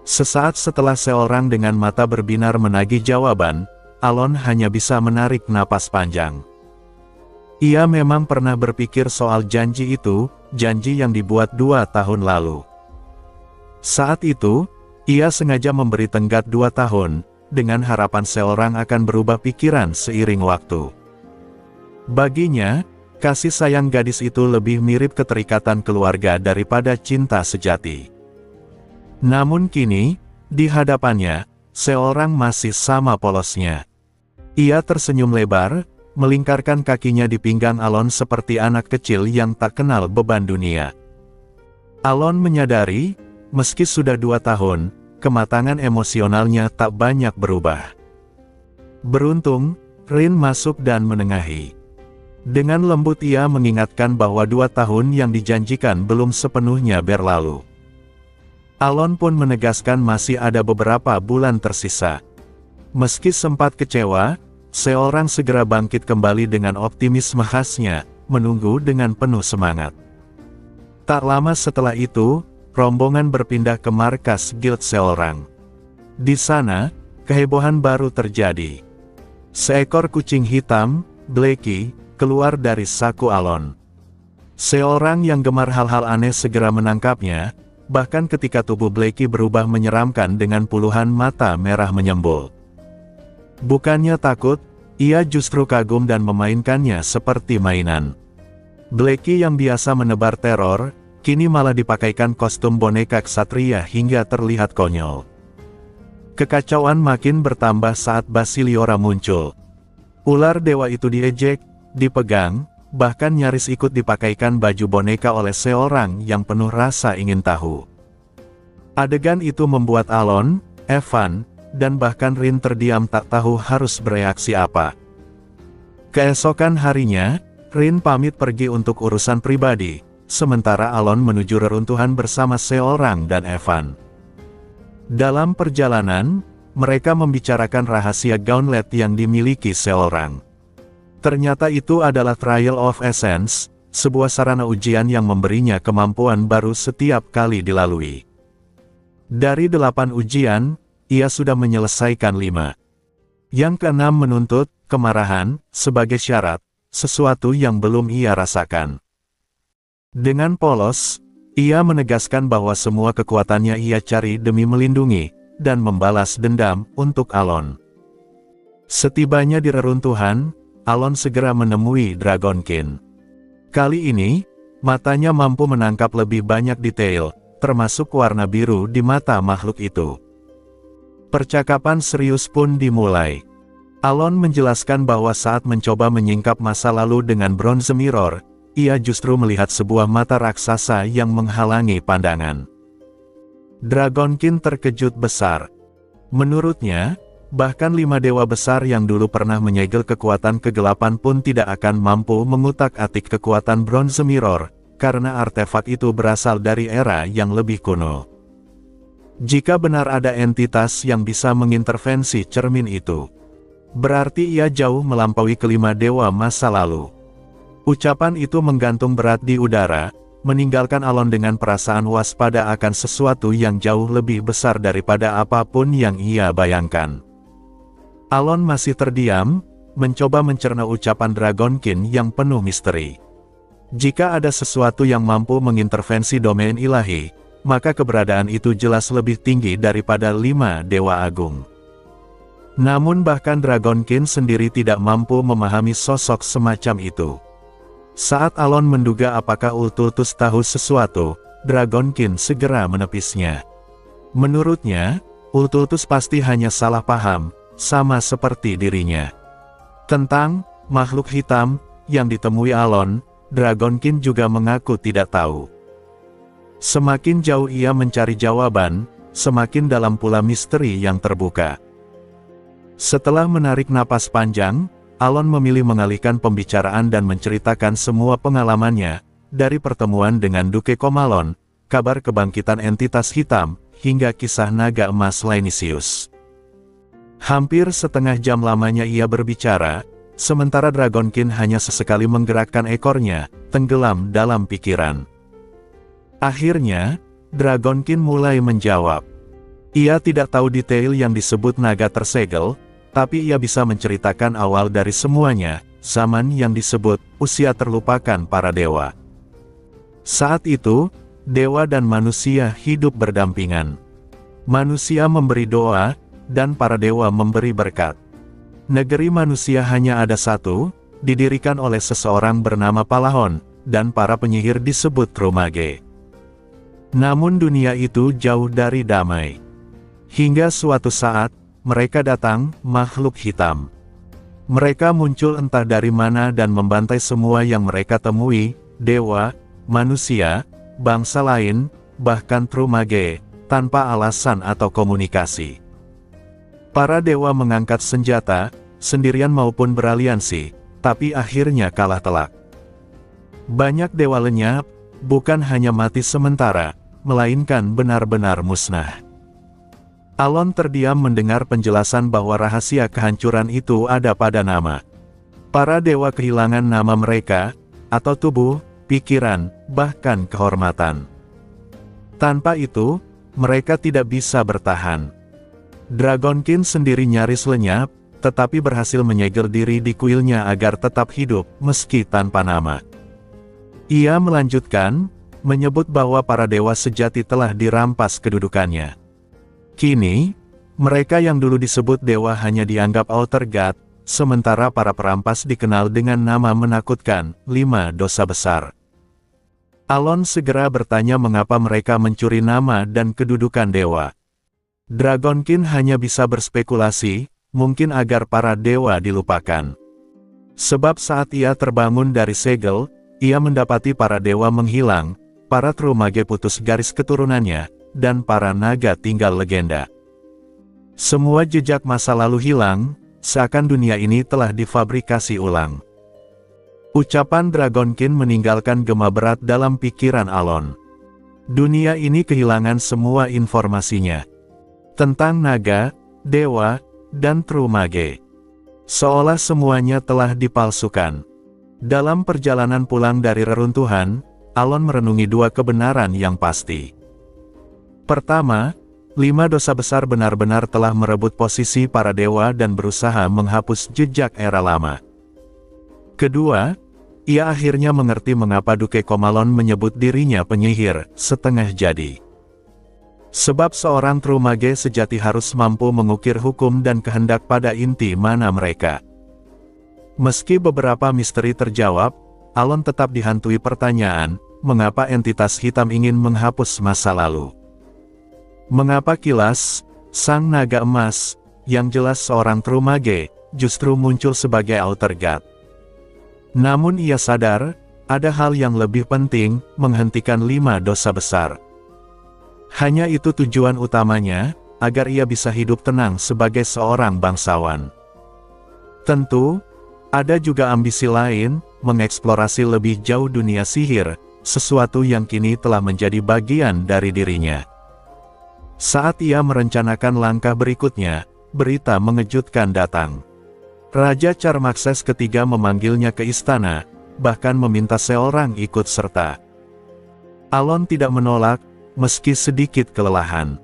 Sesaat setelah seorang dengan mata berbinar menagih jawaban, Alon hanya bisa menarik napas panjang. Ia memang pernah berpikir soal janji itu, janji yang dibuat 2 tahun lalu. Saat itu, ia sengaja memberi tenggat 2 tahun, dengan harapan seorang akan berubah pikiran seiring waktu. Baginya, kasih sayang gadis itu lebih mirip keterikatan keluarga daripada cinta sejati. Namun kini, di hadapannya, seorang masih sama polosnya. Ia tersenyum lebar, melingkarkan kakinya di pinggang Alon seperti anak kecil yang tak kenal beban dunia. Alon menyadari, meski sudah 2 tahun, kematangan emosionalnya tak banyak berubah. Beruntung, Rin masuk dan menengahi. Dengan lembut ia mengingatkan bahwa 2 tahun yang dijanjikan belum sepenuhnya berlalu. Alon pun menegaskan masih ada beberapa bulan tersisa. Meski sempat kecewa, seorang segera bangkit kembali dengan optimisme khasnya, menunggu dengan penuh semangat. Tak lama setelah itu, rombongan berpindah ke markas Guild Seorang. Di sana, kehebohan baru terjadi. Seekor kucing hitam, Blackie, keluar dari saku Alon. Seorang yang gemar hal-hal aneh segera menangkapnya, bahkan ketika tubuh Blackie berubah menyeramkan dengan puluhan mata merah menyembul. Bukannya takut, ia justru kagum dan memainkannya seperti mainan. Blackie yang biasa menebar teror, kini malah dipakaikan kostum boneka ksatria hingga terlihat konyol. Kekacauan makin bertambah saat Basiliora muncul. Ular dewa itu diejek, dipegang, bahkan nyaris ikut dipakaikan baju boneka oleh seorang yang penuh rasa ingin tahu. Adegan itu membuat Alon, Evan, dan bahkan Rin terdiam tak tahu harus bereaksi apa. Keesokan harinya, Rin pamit pergi untuk urusan pribadi, sementara Alon menuju reruntuhan bersama seorang dan Evan. Dalam perjalanan, mereka membicarakan rahasia gauntlet yang dimiliki seorang. Ternyata itu adalah Trial of Essence, sebuah sarana ujian yang memberinya kemampuan baru setiap kali dilalui. Dari 8 ujian, ia sudah menyelesaikan 5. Yang ke-6 menuntut kemarahan sebagai syarat, sesuatu yang belum ia rasakan. Dengan polos, ia menegaskan bahwa semua kekuatannya ia cari demi melindungi dan membalas dendam untuk Alon. Setibanya di reruntuhan, Alon segera menemui Dragonkin. Kali ini, matanya mampu menangkap lebih banyak detail, termasuk warna biru di mata makhluk itu. Percakapan serius pun dimulai. Alon menjelaskan bahwa saat mencoba menyingkap masa lalu dengan Bronze Mirror, ia justru melihat sebuah mata raksasa yang menghalangi pandangan. Dragonkin terkejut besar. Menurutnya, bahkan 5 dewa besar yang dulu pernah menyegel kekuatan kegelapan pun tidak akan mampu mengutak-atik kekuatan Bronze Mirror, karena artefak itu berasal dari era yang lebih kuno. Jika benar ada entitas yang bisa mengintervensi cermin itu, berarti ia jauh melampaui kelima dewa masa lalu. Ucapan itu menggantung berat di udara, meninggalkan Alon dengan perasaan waspada akan sesuatu yang jauh lebih besar daripada apapun yang ia bayangkan. Alon masih terdiam, mencoba mencerna ucapan Dragonkin yang penuh misteri. Jika ada sesuatu yang mampu mengintervensi domain ilahi, maka keberadaan itu jelas lebih tinggi daripada 5 dewa agung. Namun bahkan Dragonkin sendiri tidak mampu memahami sosok semacam itu. Saat Alon menduga apakah Ultutus tahu sesuatu, Dragonkin segera menepisnya. Menurutnya, Ultutus pasti hanya salah paham, sama seperti dirinya. Tentang makhluk hitam yang ditemui Alon, Dragonkin juga mengaku tidak tahu. Semakin jauh ia mencari jawaban, semakin dalam pula misteri yang terbuka. Setelah menarik napas panjang, Alon memilih mengalihkan pembicaraan dan menceritakan semua pengalamannya, dari pertemuan dengan Duke Komalon, kabar kebangkitan entitas hitam, hingga kisah naga emas Lainisius. Hampir setengah jam lamanya ia berbicara, sementara Dragonkin hanya sesekali menggerakkan ekornya, tenggelam dalam pikiran. Akhirnya, Dragonkin mulai menjawab. Ia tidak tahu detail yang disebut naga tersegel, tapi ia bisa menceritakan awal dari semuanya, zaman yang disebut usia terlupakan para dewa. Saat itu, dewa dan manusia hidup berdampingan. Manusia memberi doa, dan para dewa memberi berkat. Negeri manusia hanya ada satu, didirikan oleh seseorang bernama Palahon, dan para penyihir disebut Trumage. Namun dunia itu jauh dari damai. Hingga suatu saat, mereka datang, makhluk hitam. Mereka muncul entah dari mana dan membantai semua yang mereka temui, dewa, manusia, bangsa lain, bahkan Trumage, tanpa alasan atau komunikasi. Para dewa mengangkat senjata, sendirian maupun beraliansi, tapi akhirnya kalah telak. Banyak dewa lenyap, bukan hanya mati sementara, melainkan benar-benar musnah. Alon terdiam mendengar penjelasan bahwa rahasia kehancuran itu ada pada nama. Para dewa kehilangan nama mereka, atau tubuh, pikiran, bahkan kehormatan. Tanpa itu, mereka tidak bisa bertahan. Dragonkin sendiri nyaris lenyap, tetapi berhasil menyegel diri di kuilnya agar tetap hidup, meski tanpa nama. Ia melanjutkan, menyebut bahwa para dewa sejati telah dirampas kedudukannya. Kini, mereka yang dulu disebut dewa hanya dianggap outer god, sementara para perampas dikenal dengan nama menakutkan, 5 dosa besar. Alon segera bertanya mengapa mereka mencuri nama dan kedudukan dewa. Dragonkin hanya bisa berspekulasi, mungkin agar para dewa dilupakan. Sebab saat ia terbangun dari segel, ia mendapati para dewa menghilang, para Trumage putus garis keturunannya, dan para naga tinggal legenda. Semua jejak masa lalu hilang, seakan dunia ini telah difabrikasi ulang. Ucapan Dragonkin meninggalkan gema berat dalam pikiran Alon. Dunia ini kehilangan semua informasinya tentang naga, dewa, dan Trumage. Seolah semuanya telah dipalsukan. Dalam perjalanan pulang dari reruntuhan, Alon merenungi dua kebenaran yang pasti. Pertama, 5 dosa besar benar-benar telah merebut posisi para dewa dan berusaha menghapus jejak era lama. Kedua, ia akhirnya mengerti mengapa Duke Komalon menyebut dirinya penyihir, setengah jadi. Sebab seorang Trumage sejati harus mampu mengukir hukum dan kehendak pada inti mana mereka. Meski beberapa misteri terjawab, Alon tetap dihantui pertanyaan, mengapa entitas hitam ingin menghapus masa lalu? Mengapa Kilas, sang naga emas, yang jelas seorang Trumage, justru muncul sebagai outer god? Namun ia sadar, ada hal yang lebih penting, menghentikan 5 dosa besar. Hanya itu tujuan utamanya, agar ia bisa hidup tenang sebagai seorang bangsawan. Tentu, ada juga ambisi lain, mengeksplorasi lebih jauh dunia sihir, sesuatu yang kini telah menjadi bagian dari dirinya. Saat ia merencanakan langkah berikutnya, berita mengejutkan datang. Raja Charmaxes ketiga memanggilnya ke istana, bahkan meminta seorang ikut serta. Alon tidak menolak, meski sedikit kelelahan.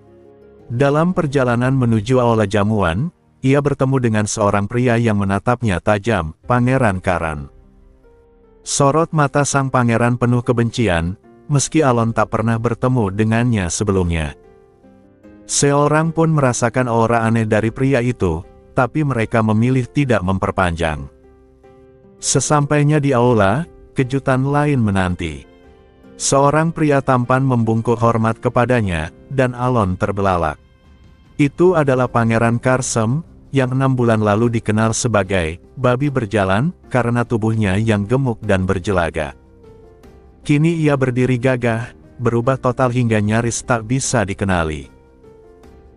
Dalam perjalanan menuju aula jamuan, ia bertemu dengan seorang pria yang menatapnya tajam, Pangeran Karan. Sorot mata sang pangeran penuh kebencian, meski Alon tak pernah bertemu dengannya sebelumnya. Seorang pun merasakan aura aneh dari pria itu, tapi mereka memilih tidak memperpanjang. Sesampainya di aula, kejutan lain menanti. Seorang pria tampan membungkuk hormat kepadanya, dan Alon terbelalak. Itu adalah Pangeran Karsem, yang 6 bulan lalu dikenal sebagai babi berjalan, karena tubuhnya yang gemuk dan berjelaga. Kini ia berdiri gagah, berubah total hingga nyaris tak bisa dikenali.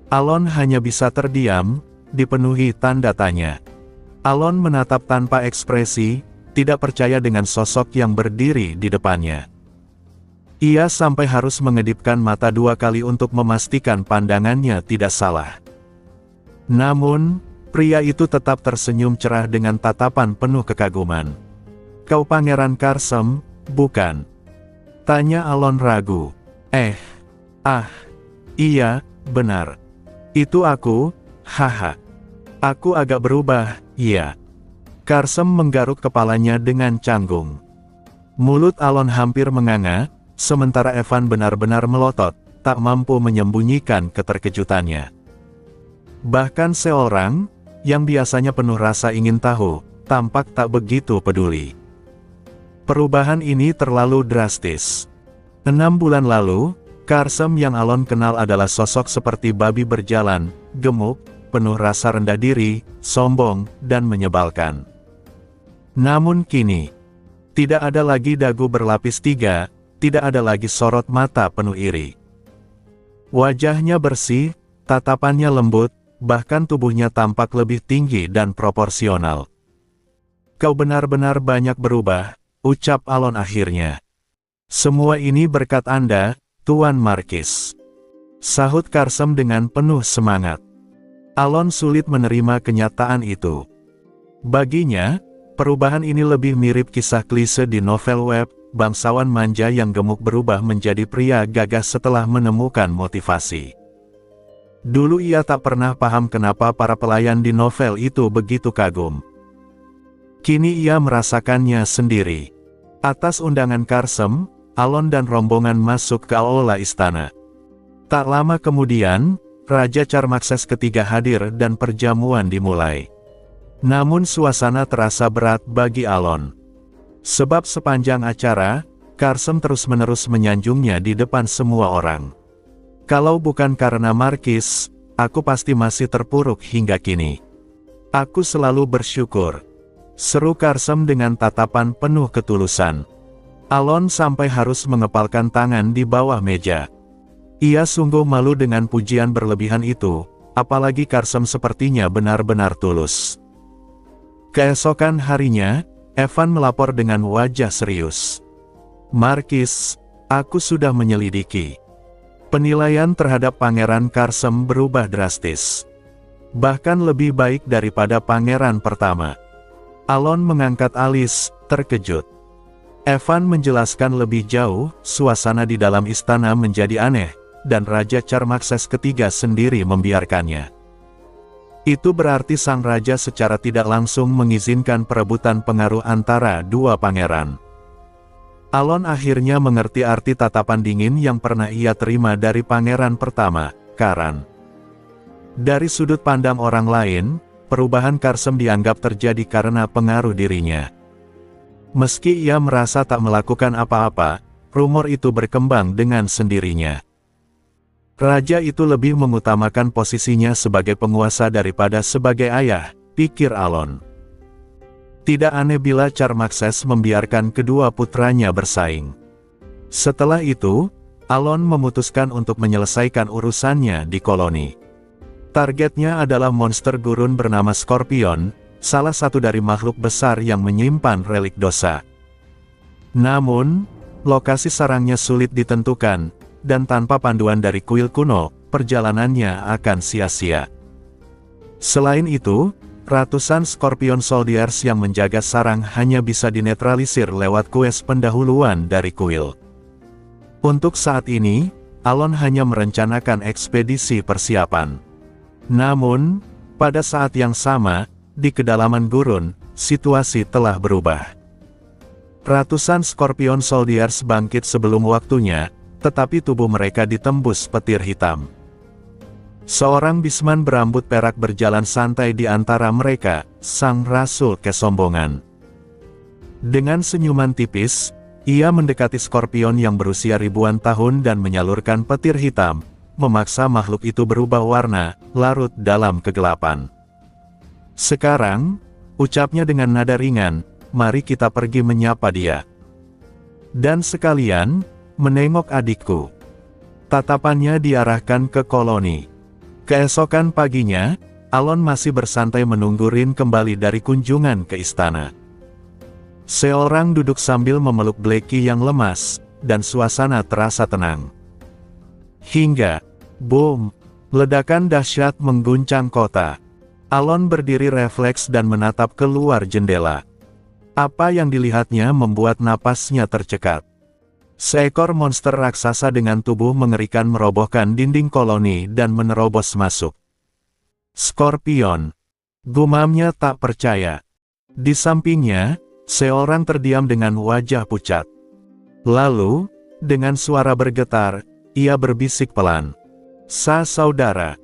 Alon hanya bisa terdiam, dipenuhi tanda tanya. Alon menatap tanpa ekspresi, tidak percaya dengan sosok yang berdiri di depannya. Ia sampai harus mengedipkan mata 2 kali untuk memastikan pandangannya tidak salah. Namun, pria itu tetap tersenyum cerah dengan tatapan penuh kekaguman. "Kau Pangeran Karsem, bukan?" tanya Alon ragu. Iya, benar. Itu aku, haha. Aku agak berubah, iya." Karsem menggaruk kepalanya dengan canggung. Mulut Alon hampir menganga, sementara Evan benar-benar melotot, tak mampu menyembunyikan keterkejutannya. Bahkan seorang, yang biasanya penuh rasa ingin tahu, tampak tak begitu peduli. Perubahan ini terlalu drastis. 6 bulan lalu, Karsem yang Alon kenal adalah sosok seperti babi berjalan, gemuk, penuh rasa rendah diri, sombong, dan menyebalkan. Namun kini, tidak ada lagi dagu berlapis 3, tidak ada lagi sorot mata penuh iri. Wajahnya bersih, tatapannya lembut, bahkan tubuhnya tampak lebih tinggi dan proporsional. "Kau benar-benar banyak berubah," ucap Alon akhirnya. "Semua ini berkat Anda, Tuan Markis," sahut Karsem dengan penuh semangat. Alon sulit menerima kenyataan itu. Baginya, perubahan ini lebih mirip kisah klise di novel web, bangsawan manja yang gemuk berubah menjadi pria gagah setelah menemukan motivasi. Dulu ia tak pernah paham kenapa para pelayan di novel itu begitu kagum. Kini ia merasakannya sendiri. Atas undangan Karsem, Alon dan rombongan masuk ke aula istana. Tak lama kemudian, Raja Charmaxes III hadir dan perjamuan dimulai. Namun suasana terasa berat bagi Alon. Sebab sepanjang acara, Karsem terus-menerus menyanjungnya di depan semua orang. "Kalau bukan karena Markis, aku pasti masih terpuruk hingga kini. Aku selalu bersyukur," seru Karsem dengan tatapan penuh ketulusan. Alon sampai harus mengepalkan tangan di bawah meja. Ia sungguh malu dengan pujian berlebihan itu, apalagi Karsem sepertinya benar-benar tulus. Keesokan harinya, Evan melapor dengan wajah serius. "Markis, aku sudah menyelidiki. Penilaian terhadap Pangeran Karsem berubah drastis. Bahkan lebih baik daripada pangeran pertama." Alon mengangkat alis, terkejut. Evan menjelaskan lebih jauh, suasana di dalam istana menjadi aneh, dan Raja Charmaxes III sendiri membiarkannya. Itu berarti sang raja secara tidak langsung mengizinkan perebutan pengaruh antara dua pangeran. Alon akhirnya mengerti arti tatapan dingin yang pernah ia terima dari pangeran pertama, Karan. Dari sudut pandang orang lain, perubahan Karsem dianggap terjadi karena pengaruh dirinya. Meski ia merasa tak melakukan apa-apa, rumor itu berkembang dengan sendirinya. Raja itu lebih mengutamakan posisinya sebagai penguasa daripada sebagai ayah, pikir Alon. Tidak aneh bila Charmaxes membiarkan kedua putranya bersaing. Setelah itu, Alon memutuskan untuk menyelesaikan urusannya di koloni. Targetnya adalah monster gurun bernama Scorpion, salah satu dari makhluk besar yang menyimpan relik dosa. Namun, lokasi sarangnya sulit ditentukan, dan tanpa panduan dari kuil kuno, perjalanannya akan sia-sia. Selain itu, ratusan Scorpion Soldiers yang menjaga sarang hanya bisa dinetralisir lewat quest pendahuluan dari kuil. Untuk saat ini, Alon hanya merencanakan ekspedisi persiapan. Namun, pada saat yang sama, di kedalaman gurun, situasi telah berubah. Ratusan Scorpion Soldiers bangkit sebelum waktunya, tetapi tubuh mereka ditembus petir hitam. Seorang bisman berambut perak berjalan santai di antara mereka, sang rasul kesombongan. Dengan senyuman tipis, ia mendekati Scorpion yang berusia ribuan tahun dan menyalurkan petir hitam, memaksa makhluk itu berubah warna, larut dalam kegelapan. "Sekarang," ucapnya dengan nada ringan, "mari kita pergi menyapa dia. Dan sekalian, menengok adikku." Tatapannya diarahkan ke koloni. Keesokan paginya, Alon masih bersantai menunggu Rin kembali dari kunjungan ke istana. Seorang duduk sambil memeluk Blackie yang lemas, dan suasana terasa tenang. Hingga, boom, ledakan dahsyat mengguncang kota. Alon berdiri refleks dan menatap keluar jendela. Apa yang dilihatnya membuat napasnya tercekat. Seekor monster raksasa dengan tubuh mengerikan merobohkan dinding koloni dan menerobos masuk. "Scorpion," gumamnya tak percaya. Di sampingnya, seorang terdiam dengan wajah pucat. Lalu, dengan suara bergetar, ia berbisik pelan, "Saudara."